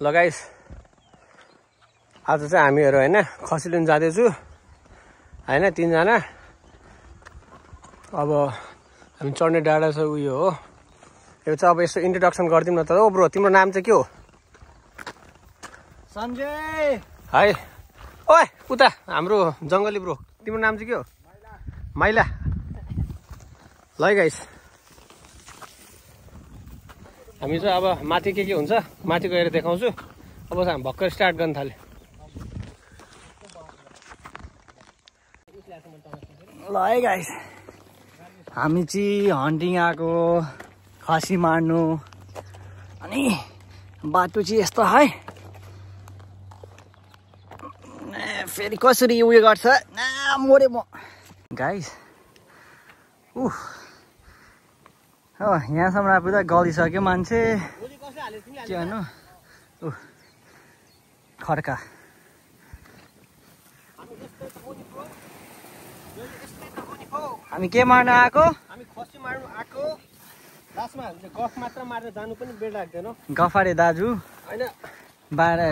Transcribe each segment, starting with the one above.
ल गाइस आज चाहिँ हामीहरू हैन खसी लिन जाँदैछु हैन तीनजना। अब हामी चढ्ने डाँडा छ उयो हो। यो चाहिँ अब यसो इन्ट्रोडक्सन गर्दिम न त। ओ ब्रो तिम्रो नाम चाहिँ के हो? सञ्जय। हाय ओए उता हाम्रो जङ्गली ब्रो तिम्रो नाम चाहिँ के हो? माइला। ल गाइस हामी चाहिँ अब माथि के हुन्छ माथि गएर देखाउँछु। अब चाहिँ हामी भर्खर स्टार्ट गर्न थाले। ल है गाइस हामी चाहिँ हन्टिङ आएको खसी मार्नु। अनि बाटो चाहिँ यस्तो है। फेरि कसरी उयो गर्छ मोरे म गाइस। यहाँसम्म आइपुग्दा गलिसक्यो मान्छे के भन्नु। खड्का हामी के मार्न आएको? हामी खसी मार्नु आएको। लास्टमा हामीले गफ मात्र मारेर जानु पनि बेड लाग्दैन। गफारे दाजु हैन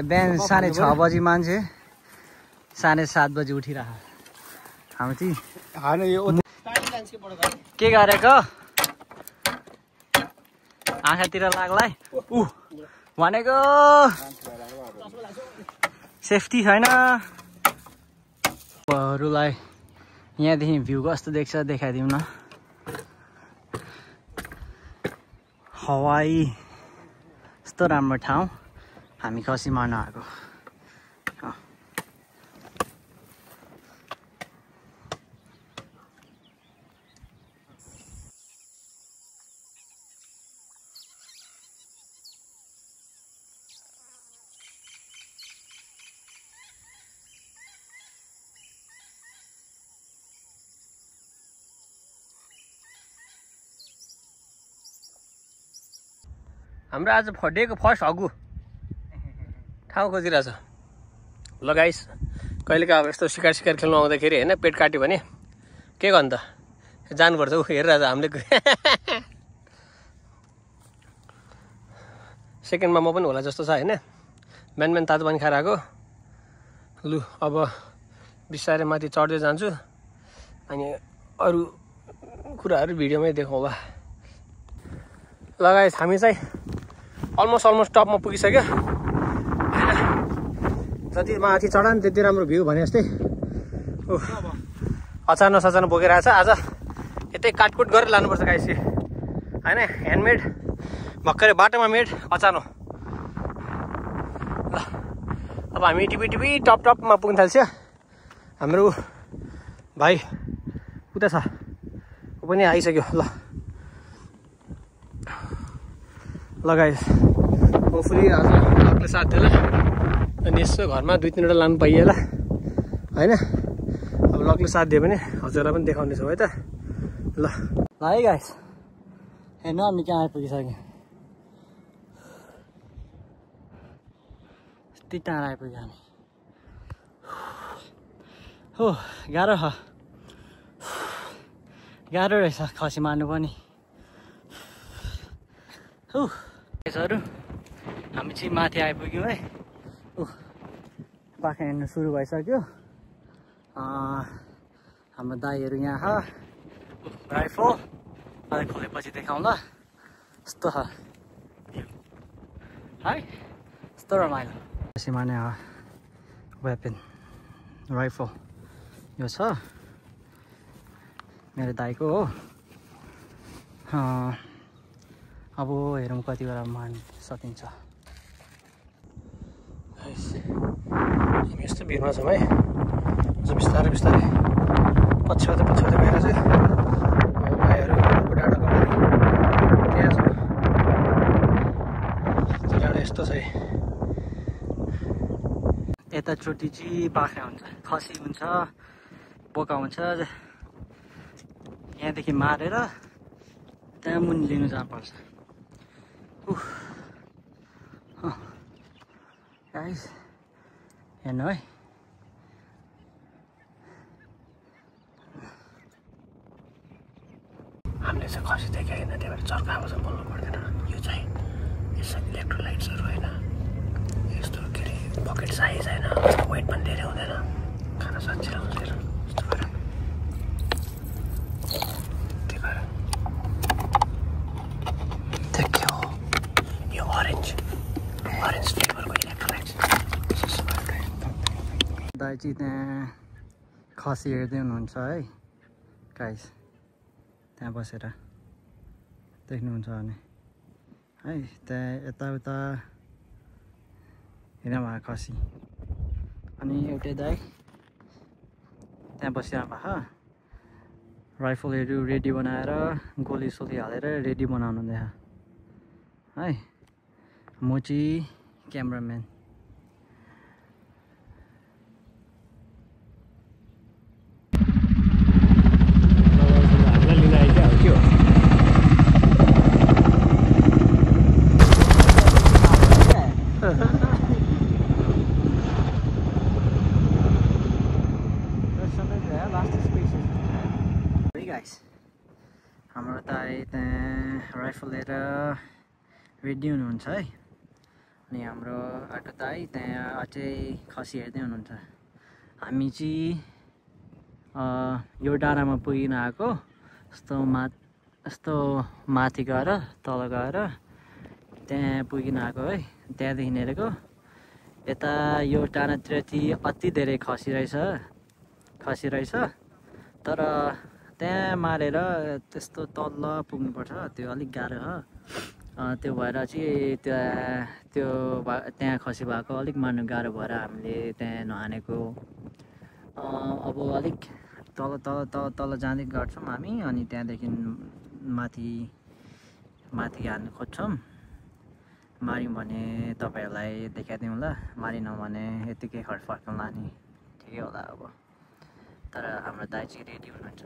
बिहान 6:30 बजी मान्छे 7:30 बजी उठिरह। हामी चाहिँ के गरेको आँखातिर लाग्ला भनेको सेफ्टी छैन। हरूलाई यहाँदेखि भ्यू कस्तो देख्छ देखाइदिउँ न। हवाई यस्तो राम्रो ठाउँ हामी खसी मार्न आएको। हाम्रो आज डेको फर्स्ट हगु ठाउँ खोजिरहेछ। ल गाइस कहिलेका अब यस्तो शिकार खेल्नु आउँदाखेरि होइन पेट काट्यो भने के गर्नु त जानुपर्छ। हेरिरहेछ हामीले। सेकेन्डमा म पनि होला जस्तो छ होइन। बिहान तातो पानी खाएर आएको। लु अब बिस्तारै माथि चढ्दै जान्छु अनि अरू कुराहरू भिडियोमै देखाउँला। ल गाइस हामी चाहिँ अलमोस्ट टपमा पुगिसक्यो होइन। जति माथि चढा नि त्यति राम्रो भ्यू भने जस्तै। अचानक बोकेर आएछ। आज यतै काटकुट गरेर लानुपर्छ गाइस होइन। ह्यान्डमेड भर्खरै बाटोमा मेड अचानो। ल अब हामी टिपी टपमा पुग्न थाल्छ। हाम्रो भाइ उता छ ऊ पनि आइसक्यो। ल गाइस होपफुली आज लकले साथ दिएला अनि यसो घरमा 2-3वटा लानु पाइएला होइन। अब लकले साथ दियो भने हजुरलाई पनि देखाउनेछौँ है त। ल है गाइस हेर्नु हामी कहाँ आइपुगिसक्यो। यति टाढा आइपुग्यो हामी। हो गाह्रो रहेछ खसी मार्नु पनि। हामी चाहिँ माथि आइपुग्यौँ है। पाखा हिँड्नु सुरु भइसक्यो। हाम्रो दाईहरू यहाँ राइफल अहिले खोलेपछि देखाउँला। यस्तो छ है यस्तो रमाइलो। खसी मार्ने वेपन राइफल यो छ मेरो दाईको हो। अब हेरौँ कति बेला मार्न सकिन्छ। हामी यस्तो भिरमा छौँ है। बिस्तारै पछ्याउँदै गएर चाहिँ भाइहरू डाँडाको त्यहाँ छ। त्यो डाँडा यस्तो छ है। यताचोटि चाहिँ बाख्रा हुन्छ खसी हुन्छ बोका हुन्छ। यहाँदेखि मारेर त्यहाँ मुनि लिनु जानुपर्छ। गाइस हेर्नु है हामीले चाहिँ खसी देखेको होइन। त्यही भएर चर्का आवाज बोल्नु पर्दैन। यो चाहिँ यसमा इलेक्ट्रोलाइट्सहरू पकेट साइज छैन वेट पनि धेरै हुँदैन खाना सजिलो हुन्छ त्यस्तो भएर त्यही भएर देखियो यो अरेन्ज फ्लेभरको इलेक्ट्रोलाइट दाइ चाहिँ त्यहाँ खसी हेर्दै हुनुहुन्छ है गाइस त्यहाँ बसेर देख्नुहुन्छ भने है त्यहाँ यताउता हेर्नु भएको खसी अनि एउटै दाइ त्यहाँ बसिरहनु भएको राइफलहरू रेडी बनाएर गोली सोली हालेर रेडी बनाउनु देखा है म चाहिँ क्यामराम्यान हाम्रो दाइ त्यहाँ राइफल लिएर रेडी हुनुहुन्छ है अनि हाम्रो अर्को दाइ त्यहाँ अझै खसी हेर्दै हुनुहुन्छ हामी चाहिँ यो डाँडामा पुगिन आएको यस्तो माथि गएर तल गएर त्यहाँ पुगिन आएको है त्यहाँदेखि हेरेको यता यो डाँडातिर चाहिँ अति धेरै खसी रहेछ तर त्यहाँ मारेर त्यस्तो तल पुग्नुपर्छ त्यो अलिक गाह्रो हो त्यो भएर चाहिँ त्यहाँ खसी भएको अलिक मार्नु गाह्रो भएर हामीले त्यहाँ नहानेको अब अलिक तल जाँदै गर्छौँ हामी अनि त्यहाँदेखि माथि हान्नु खोज्छौँ मार्यौँ भने तपाईँहरूलाई देखाइदिउँ होला मारिनौँ भने यतिकै फर्कौँला नि ठिकै होला अब तर हाम्रो दाइ चाहिँ रेडी हुनुहुन्छ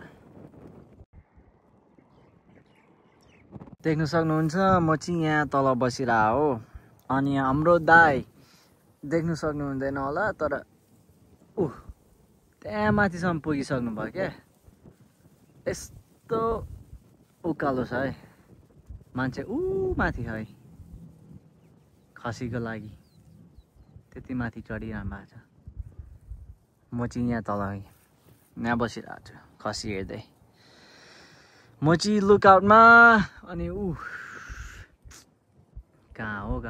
देख्न सक्नुहुन्छ म चाहिँ यहाँ तल बसिरहेको हो अनि हाम्रो दाइ देख्नु सक्नुहुँदैन होला तर त्यहाँ माथिसम्म पुगिसक्नु भयो क्या यस्तो उकालो छ है मान्छे माथि छ है खसीको लागि त्यति माथि चढिरहनु भएको छ म चाहिँ यहाँ तल यहाँ बसिरहेको छु खसी हेर्दै म चाहिँ लुकआउटमा अनि कहाँ हो ल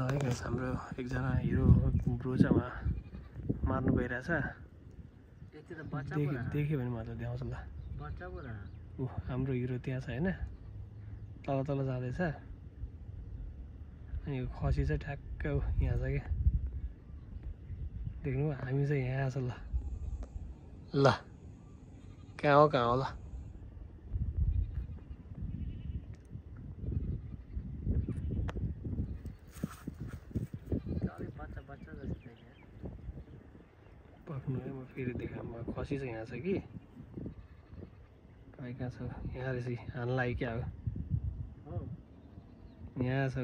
है गाइस हाम्रो एकजना हिरो ब्रो छ उहाँ मार्नु गइरहेछ देख्यो भने मलाई देखाउँछ ल हाम्रो हिरो त्यहाँ छ होइन तल जाँदैछ अनि खसी चाहिँ ठ्याक्क यहाँ छ क्या देख्नु हामी चाहिँ यहाँ छ ल कहाँ हो ल पक्नु है म फेरि देखाऊँ खसी चाहिँ यहाँ छ कि कहाँ छ यहाँ रहेछ हान्न लागि क्या हो यहाँ छ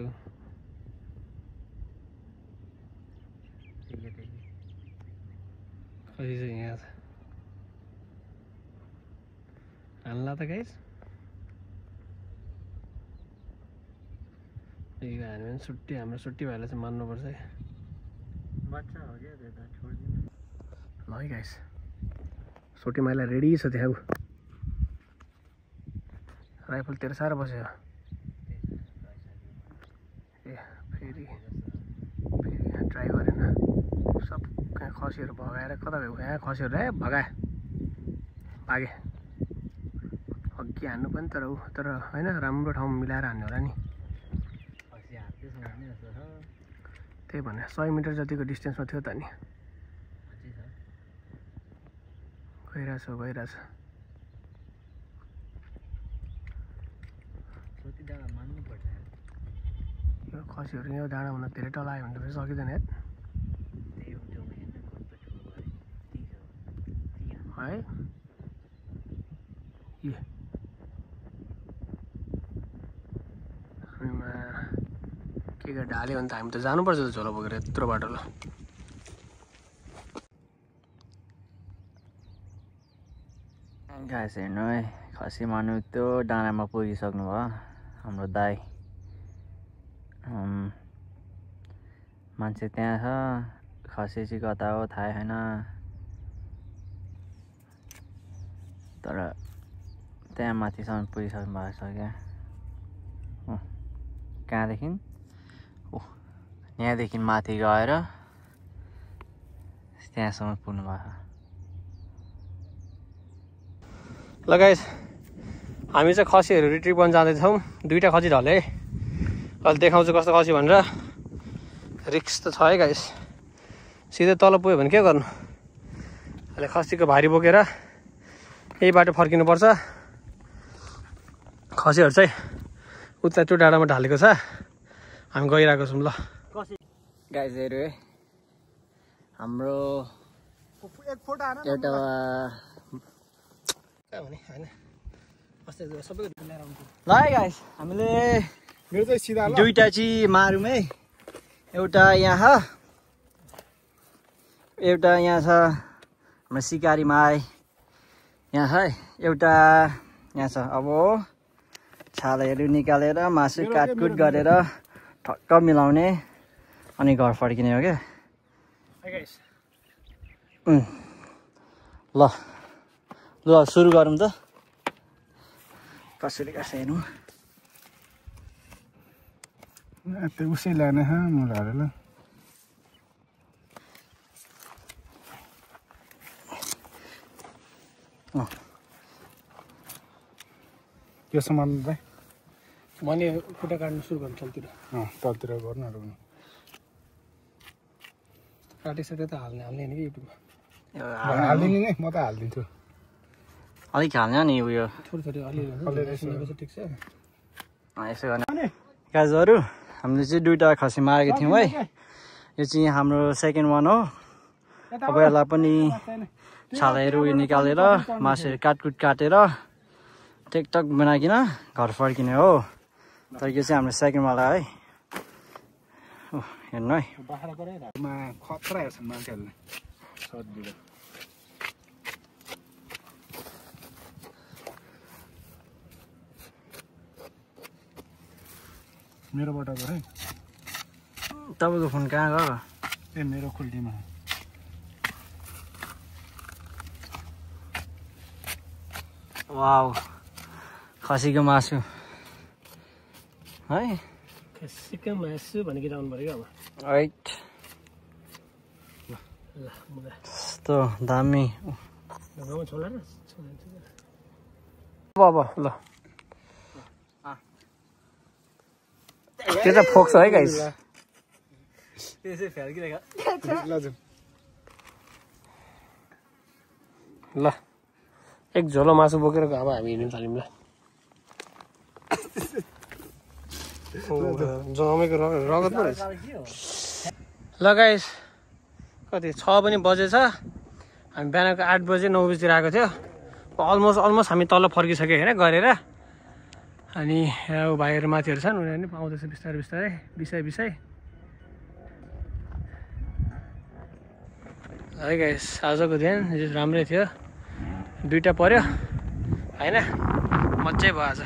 खसी चाहिँ यहाँ छ हान्ला त गाइस यो हान्यो भने छुट्टी हाम्रो छुट्टी भएर चाहिँ मान्नुपर्छ है बच्चा हो क्या त्यो त छोडिदिनु ल है गाइस सोटी माइला रेडी छ त्यहाँ राइफल तेरो साह्रो बस्यो ए फेरि ट्राई गरेन सब कहाँ खसीहरू भगाएर कता भयो यहाँ खसीहरू है भागे अघि हान्नु पनि तर होइन राम्रो ठाउँमा मिलाएर हान्नु होला नि त्यही भने 100 मिटर जतिको डिस्टेन्समा थियो त नि गइरहेछ यो खसीहरू यो डाँडाभन्दा धेरै तल आयो भने त फेरि सकिँदैन है के गरेर ढाल्यो भने त हामी त जानुपर्छ त झोला बोकेर यत्रो बाटो ल गाइस हेर्नु है खसी मार्नु त्यो डाँडामा पुगिसक्नु भयो हाम्रो दाइ मान्छे त्यहाँ छ, खसी चाहिँ कता हो थाहै छैन, तर त्यहाँ माथिसम्म पुगिसक्नु भएको छ क्या। कहाँदेखि यहाँदेखि माथि गएर त्यहाँसम्म पुग्नु भएको छ। ल गाइस, हामी चाहिँ खसीहरू रिट्रिभ गर्न जाँदैछौँ। 2टा खसी ढले, अहिले देखाउँछु कस्तो खसी भनेर। रिक्स त छ है गाइस, सिधै तल पुग्यो भने के गर्नु। अहिले खसीको भारी बोकेर यही बाटो फर्किनुपर्छ। खसीहरू चाहिँ उता त्यो डाँडामा ढालेको छ, हामी गइरहेको छौँ। ल गाइजहरू हाम्रो एउटा ल है गाइस, हामीले 2टा चाहिँ मारौँ है। एउटा यहाँ छ, एउटा यहाँ छ हाम्रो सिकारी माई यहाँ है, एउटा यहाँ छ। अब छालाहरू निकालेर मासु काटकुट गरेर ठक्क मिलाउने अनि घर फर्किने हो क्या। ल ल सुरु गरौँ त, कसरी गर्छ हेर्नु। उसै लाने मुलाहरू ल त्यो सामान भाइ भने खुट्टा काट्नु सुरु गर्नु तलतिर। तलतिर गर्नु काटिसके त हाल्ने होइन कि युट्युबमा हालिदिनु नि, म त हालिदिन्छु। अलिक हाल्ने नि उयो थोरै थोरै अलिअलि ठिक छ। यसो गर्ने गाइजहरू, हामीले चाहिँ 2टा खसी मारेको थियौँ है। यो चाहिँ हाम्रो सेकेन्ड वान हो। अब यसलाई पनि छालाहरू उयो निकालेर मासुहरू काटकुट काटेर टेकटक बनाइकन घर फर्किने हो। तर यो चाहिँ हाम्रो सेकेन्डवाला है। हेर्नु है, खतरा हेर्छन् मान्छेहरूले सजिलो। मेरोबाट गर है। तपाईँको फोन कहाँ गयो? ए मेरो खुल्टीमा। वाउ, खसीको मासु है। खसीको मासु भने कि आउनु पऱ्यो अब। राइट, यस्तो दामी। अब ल त्यो त फोक्छ है गाइस। ल एक झोलो मासु बोकेर अब हामी हिँड्नु थाल्यौँ। ल जमेको रगत पो रहेछ। ल गाइस, कति 6 पनि बजेछ। हामी बिहानको 8 बजे 9 बजीतिर आएको थियो। अलमोस्ट हामी तल फर्किसक्यो होइन गरेर। अनि यहाँ भाइहरू माथिहरू छन्, उनीहरू पनि पाउँदैछ बिस्तारै बिस्तारै है गाइस। आजको दिन राम्रै थियो, 2टा पर्यो होइन, मजै भयो आज।